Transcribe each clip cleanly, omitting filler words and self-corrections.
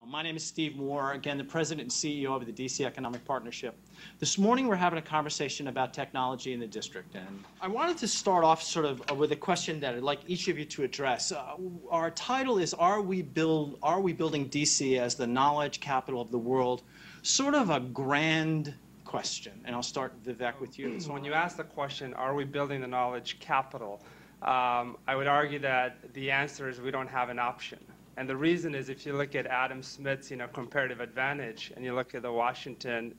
My name is Steve Moore, again, the President and CEO of the DC Economic Partnership. This morning we're having a conversation about technology in the district, and I wanted to start off sort of with a question that I'd like each of you to address. Our title is, Are we building DC as the knowledge capital of the world? Sort of a grand question, and I'll start, Vivek, with you. So when you ask the question, are we building the knowledge capital, I would argue that the answer is we don't have an option. And the reason is, if you look at Adam Smith's, comparative advantage, and you look at the Washington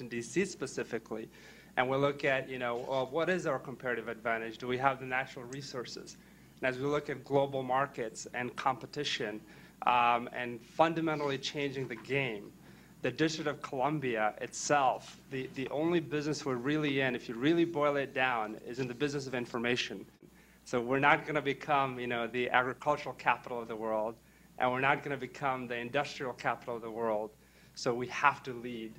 D.C. specifically, and we look at, well, what is our comparative advantage? Do we have the natural resources? And as we look at global markets and competition, and fundamentally changing the game, the District of Columbia itself, the only business we're really in, if you really boil it down, is in the business of information. So we're not going to become, the agricultural capital of the world, and we're not going to become the industrial capital of the world. So we have to lead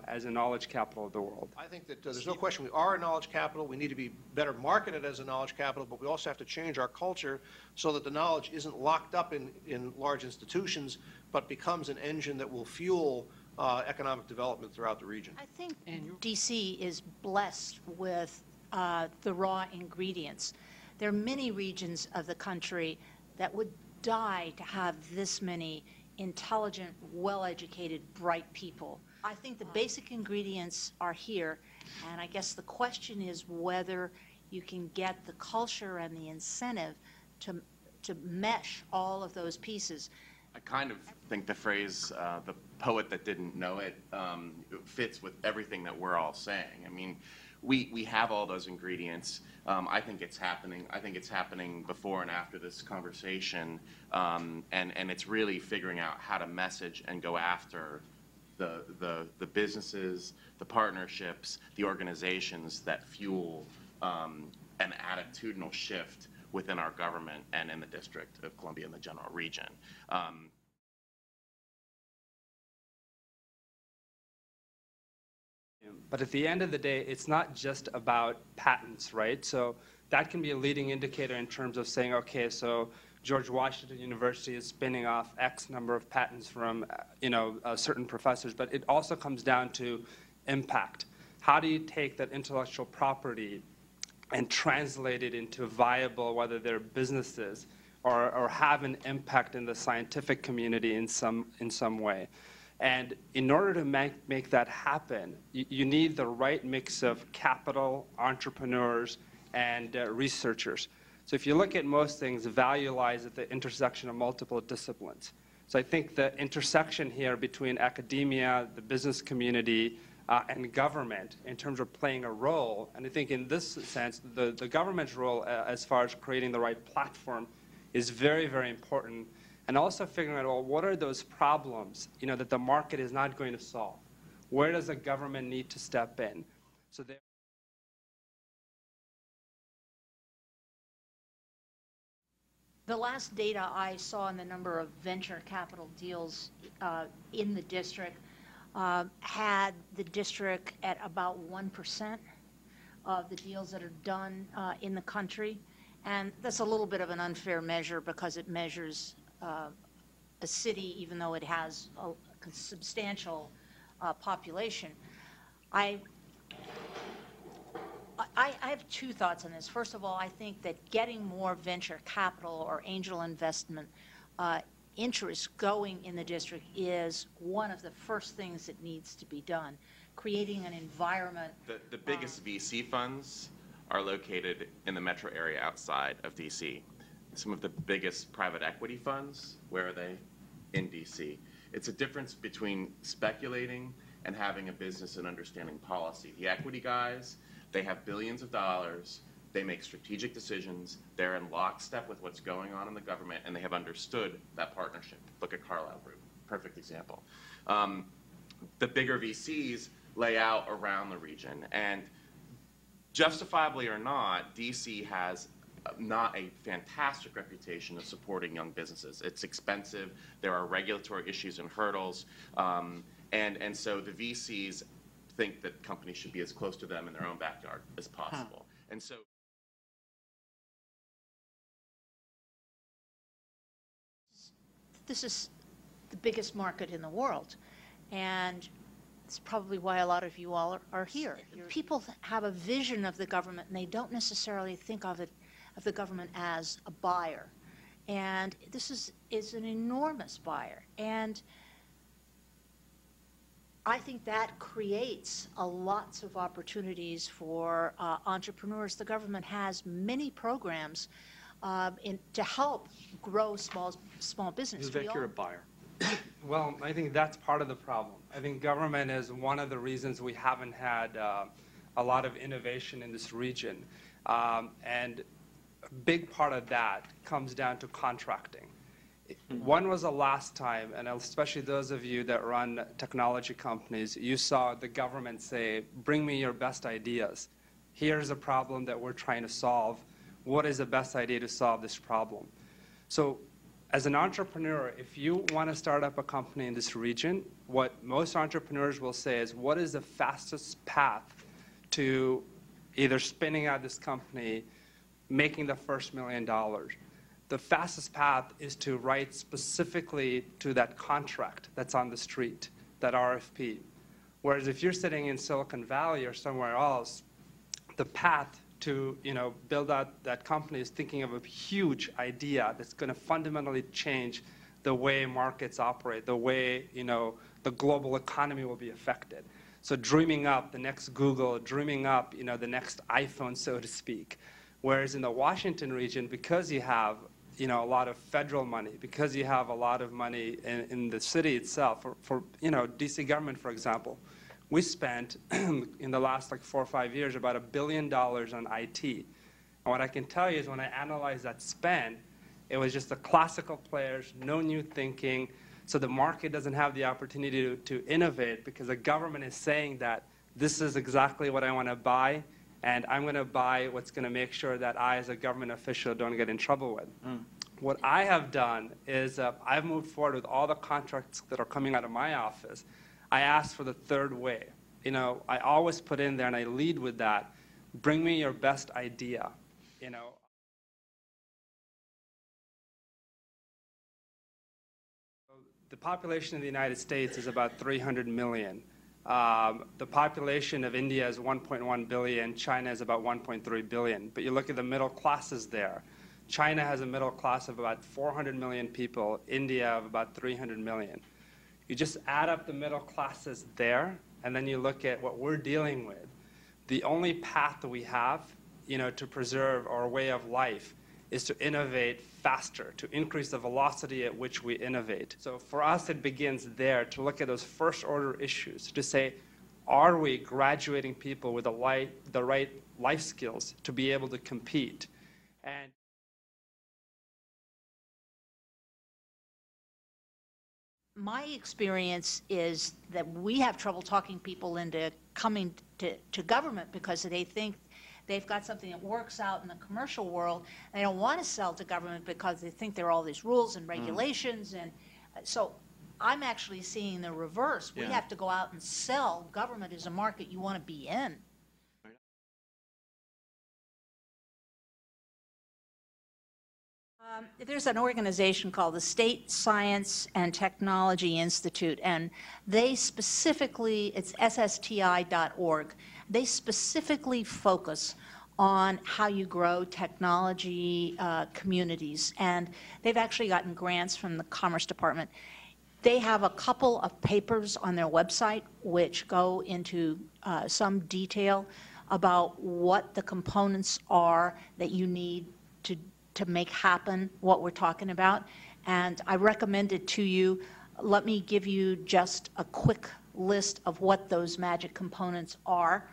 as a knowledge capital of the world. I think that there's no question we are a knowledge capital. We need to be better marketed as a knowledge capital, but we also have to change our culture so that the knowledge isn't locked up in large institutions, but becomes an engine that will fuel economic development throughout the region. I think DC is blessed with the raw ingredients. There are many regions of the country that would die to have this many intelligent, well-educated, bright people. I think the basic ingredients are here, and I guess the question is whether you can get the culture and the incentive to mesh all of those pieces. I kind of think the phrase, the poet that didn't know it, fits with everything that we're all saying. I mean, we have all those ingredients. I think it's happening. I think it's happening before and after this conversation, and it's really figuring out how to message and go after the businesses, the partnerships, the organizations that fuel an attitudinal shift within our government and in the District of Columbia and the general region. But at the end of the day, it's not just about patents, right? So that can be a leading indicator in terms of saying, okay, so George Washington University is spinning off X number of patents from, certain professors. But it also comes down to impact. How do you take that intellectual property and translate it into viable, whether they're businesses or have an impact in the scientific community in some way? And in order to make that happen, you need the right mix of capital, entrepreneurs, and researchers. So if you look at most things, value lies at the intersection of multiple disciplines. So I think the intersection here between academia, the business community, and government in terms of playing a role, and I think in this sense, the government's role as far as creating the right platform is very, very important. And also figuring out, well, what are those problems, that the market is not going to solve? Where does the government need to step in? So The last data I saw in the number of venture capital deals in the district had the district at about 1% of the deals that are done in the country. And that's a little bit of an unfair measure because it measures a city, even though it has a substantial population. I have two thoughts on this. First of all, I think that getting more venture capital or angel investment interest going in the district is one of the first things that needs to be done. Creating an environment. The biggest VC funds are located in the metro area outside of DC. Some of the biggest private equity funds, where are they? In DC. It's a difference between speculating and having a business and understanding policy. The equity guys, they have billions of dollars, they make strategic decisions, they're in lockstep with what's going on in the government, and they have understood that partnership. Look at Carlyle Group, perfect example. The bigger VCs lay out around the region, and justifiably or not, DC has not a fantastic reputation of supporting young businesses. It's expensive, there are regulatory issues and hurdles, and so the VCs think that companies should be as close to them in their own backyard as possible. And so this is the biggest market in the world. And it's probably why a lot of you all are here. People have a vision of the government, and they don't necessarily think of the government as a buyer. And this is an enormous buyer. And I think that creates lots of opportunities for entrepreneurs. The government has many programs to help grow small business. Vivek, you're a buyer. Well, I think that's part of the problem. I think government is one of the reasons we haven't had a lot of innovation in this region. And a big part of that comes down to contracting. When was the last time, and especially those of you that run technology companies, you saw the government say, bring me your best ideas. Here's a problem that we're trying to solve. What is the best idea to solve this problem? So as an entrepreneur, if you want to start up a company in this region, what most entrepreneurs will say is, what is the fastest path to either spinning out this company, making the first $1 million? The fastest path is to write specifically to that contract that's on the street, that RFP. Whereas if you're sitting in Silicon Valley or somewhere else, the path to build out that company is thinking of a huge idea that's going to fundamentally change the way markets operate, the way the global economy will be affected. So dreaming up the next Google, dreaming up the next iPhone, so to speak. Whereas in the Washington region, because you have a lot of federal money, because you have a lot of money in the city itself, for DC government, for example, we spent in the last 4 or 5 years about $1 billion on IT. And what I can tell you is when I analyze that spend, it was just the classical players, no new thinking. So the market doesn't have the opportunity to innovate because the government is saying that this is exactly what I want to buy, and I'm going to buy what's going to make sure that I, as a government official, don't get in trouble with. What I have done is I've moved forward with all the contracts that are coming out of my office. I asked for the third way. I always put in there, and I lead with that, bring me your best idea. The population of the United States is about 300 million. The population of India is 1.1 billion. China is about 1.3 billion. But you look at the middle classes there. China has a middle class of about 400 million people. India of about 300 million. You just add up the middle classes there, and then you look at what we're dealing with. The only path that we have, to preserve our way of life is to innovate faster, to increase the velocity at which we innovate. So for us, it begins there, to look at those first-order issues, to say, are we graduating people with the right life skills to be able to compete? And my experience is that we have trouble talking people into coming to government because they think they've got something that works out in the commercial world. They don't want to sell to government because they think there are all these rules and regulations. And so I'm actually seeing the reverse. We have to go out and sell. Government is a market you want to be in. There's an organization called the State Science and Technology Institute, and they specifically, it's ssti.org, they specifically focus on how you grow technology communities, and they've actually gotten grants from the Commerce Department. They have a couple of papers on their website which go into some detail about what the components are that you need to make happen what we're talking about, and I recommend it to you. Let me give you just a quick list of what those magic components are.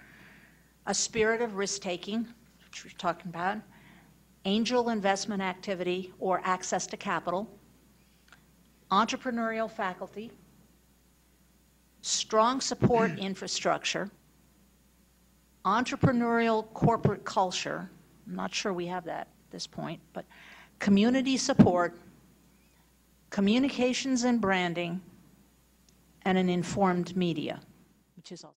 A spirit of risk-taking, which we're talking about, angel investment activity or access to capital, entrepreneurial faculty, strong support infrastructure, entrepreneurial corporate culture, I'm not sure we have that at this point, but community support, communications and branding, and an informed media, which is also